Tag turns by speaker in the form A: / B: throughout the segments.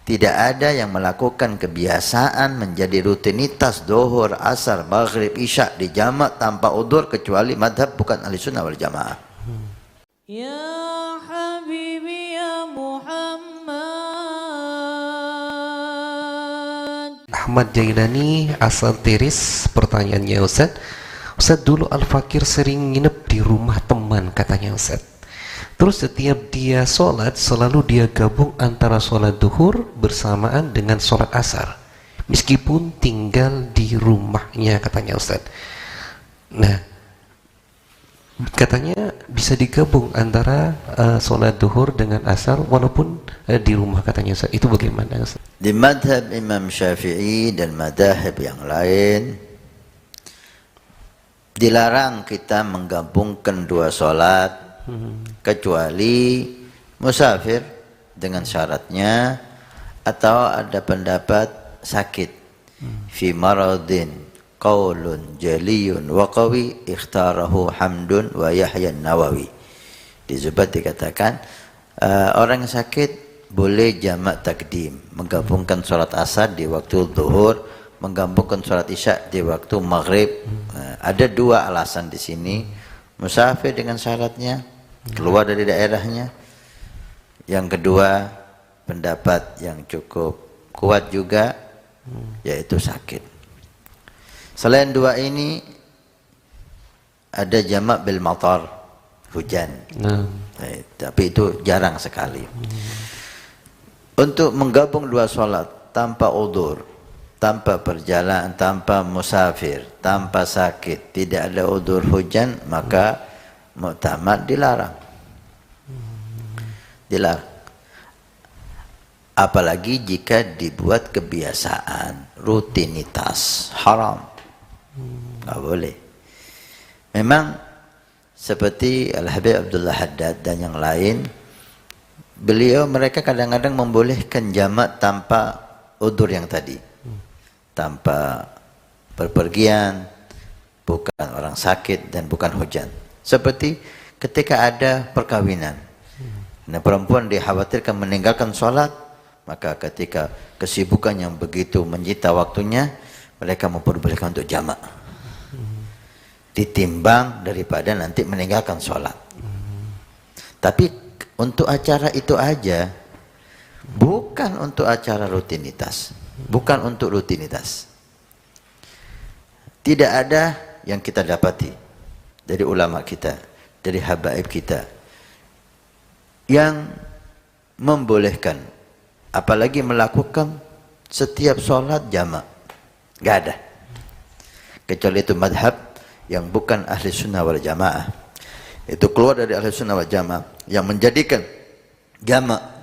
A: Tidak ada yang melakukan kebiasaan menjadi rutinitas zuhur, asar, maghrib, isya di jamak tanpa udzur kecuali madhab bukan ahli sunnah wal jamaah.
B: Ya Habibi ya Muhammad.
C: Ahmad Jailani asal Tiris, pertanyaannya Ustaz. Ustaz, dulu Al-Fakir sering nginep di rumah teman katanya Ustaz. Terus setiap dia sholat selalu dia gabung antara sholat duhur bersamaan dengan sholat asar meskipun tinggal di rumahnya katanya Ustaz. Nah, katanya bisa digabung antara sholat duhur dengan asar walaupun di rumah katanya Ustaz. Itu bagaimana Ustaz?
A: Di madhab Imam Syafi'i dan madhab yang lain dilarang kita menggabungkan dua sholat kecuali musafir dengan syaratnya atau ada pendapat sakit fi maradin qaulun jaliyun wa qawi ikhtarahu Hamdun wa Yahya Nawawi. Di Zubat dikatakan orang yang sakit boleh jamak takdim, menggabungkan sholat asar di waktu zuhur, menggabungkan sholat isya di waktu maghrib. Ada dua alasan di sini. Musafir dengan syaratnya, keluar dari daerahnya. Yang kedua, pendapat yang cukup kuat juga, yaitu sakit. Selain dua ini, ada jamak bil matar, hujan. Tapi itu jarang sekali. Untuk menggabung dua sholat tanpa udzur, tanpa perjalanan, tanpa musafir, tanpa sakit, tidak ada udzur hujan, maka mu'tamad dilarang. Dilarang. Apalagi jika dibuat kebiasaan, rutinitas, haram. Nggak boleh. Memang seperti Al-Habib Abdullah Haddad dan yang lain, mereka kadang-kadang membolehkan jamak tanpa udzur yang tadi. Tanpa berpergian, bukan orang sakit dan bukan hujan. Seperti ketika ada perkawinan, nah perempuan dikhawatirkan meninggalkan sholat, maka ketika kesibukan yang begitu menyita waktunya, mereka memperbolehkan untuk jamak, ditimbang daripada nanti meninggalkan sholat. Tapi untuk acara itu aja, bukan untuk acara rutinitas. Bukan untuk rutinitas. Tidak ada yang kita dapati dari ulama kita, dari habaib kita, yang membolehkan, apalagi melakukan setiap sholat jamak. Gak ada. Kecuali itu madhab yang bukan ahli sunnah wal jamaah. Itu keluar dari ahli sunnah wal jamaah yang menjadikan jamak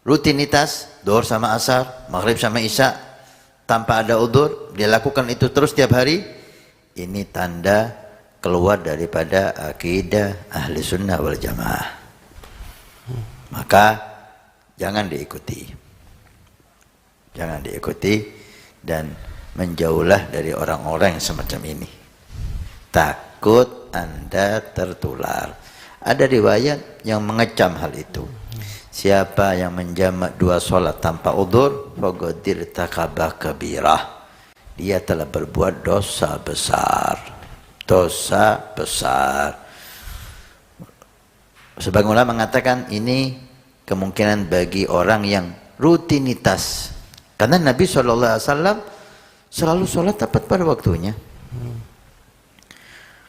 A: rutinitas, zuhur sama asar, maghrib sama isya, tanpa ada udzur, dia lakukan itu terus tiap hari. Ini tanda keluar daripada akidah ahli sunnah wal jamaah. Maka jangan diikuti. Jangan diikuti dan menjauhlah dari orang-orang yang semacam ini. Takut Anda tertular. Ada riwayat yang mengecam hal itu. Siapa yang menjamak dua solat tanpa udzur, faqad irtakaba kabirah. Dia telah berbuat dosa besar. Dosa besar. Sebagian ulama mengatakan ini kemungkinan bagi orang yang rutinitas. Karena Nabi SAW selalu sholat tepat pada waktunya.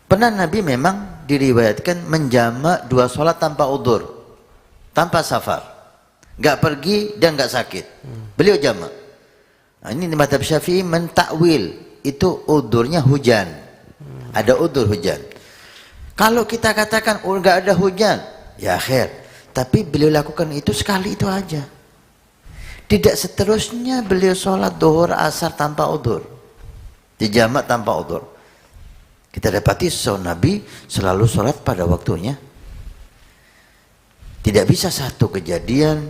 A: Pernah Nabi memang diriwayatkan menjamak dua sholat tanpa udzur, tanpa safar, nggak pergi dan nggak sakit. Beliau jamak. Nah, ini di mazhab Syafi'i mentakwil itu udzurnya hujan. Ada udzur hujan. Kalau kita katakan nggak ada hujan, ya khair. Tapi beliau lakukan itu sekali itu aja. Tidak seterusnya beliau sholat zuhur asar tanpa udzur, dijamak tanpa udzur. Kita dapati Nabi selalu sholat pada waktunya. Tidak bisa satu kejadian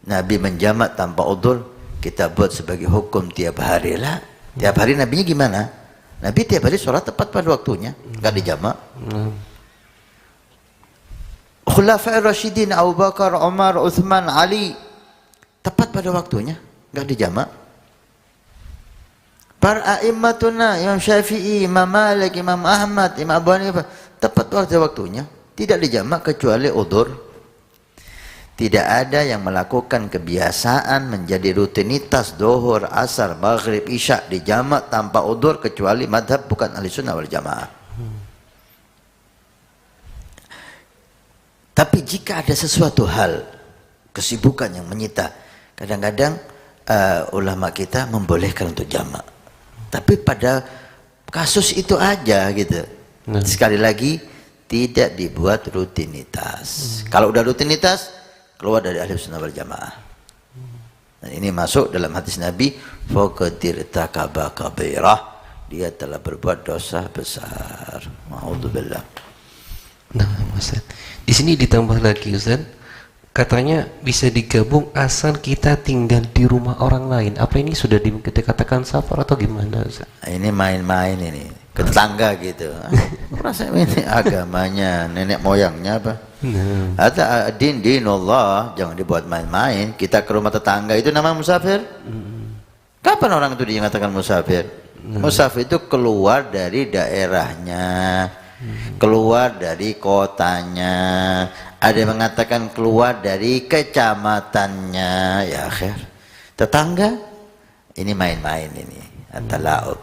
A: Nabi menjamak tanpa udzur kita buat sebagai hukum tiap hari lah. Tiap hari Nabinya gimana? Nabi tiap hari sholat tepat pada waktunya, nggak dijamak. Khulafa'ir Rasyidin Abu Bakar, Umar, Uthman, Ali tepat pada waktunya, nggak dijamak. Para a'immatuna, Imam Syafi'i, Imam Malik, Imam Ahmad, Imam Abu Hanifah, tepat pada waktunya, tidak dijamak kecuali udzur. Tidak ada yang melakukan kebiasaan menjadi rutinitas zuhur, asar, maghrib, isya dijamak tanpa udzur kecuali madhab bukan ahli sunnah wal jamaah. Tapi jika ada sesuatu hal, kesibukan yang menyita, kadang-kadang ulama kita membolehkan untuk jamak. Tapi pada kasus itu aja gitu. Sekali lagi, tidak dibuat rutinitas. Kalau udah rutinitas, keluar dari ahli sunnah wal jamaah. Dan ini masuk dalam hadis Nabi, faqadir takaba kabirah, dia telah berbuat dosa besar. Ma'udzubillah.
C: Nah, Ustaz. Di sini ditambah lagi, Ustaz. Katanya bisa digabung asal kita tinggal di rumah orang lain. Apa ini sudah dikatakan safar atau gimana, Ustaz?
A: Ini main-main ini, ke tetangga gitu. Rasa ini agamanya nenek moyangnya apa? Ada dinullah, jangan dibuat main-main. Kita ke rumah tetangga itu nama musafir. Kapan orang itu dinyatakan musafir? Musafir itu keluar dari daerahnya, keluar dari kotanya. Ada yang mengatakan keluar dari kecamatannya. Ya akhir tetangga ini main-main ini, atalaub.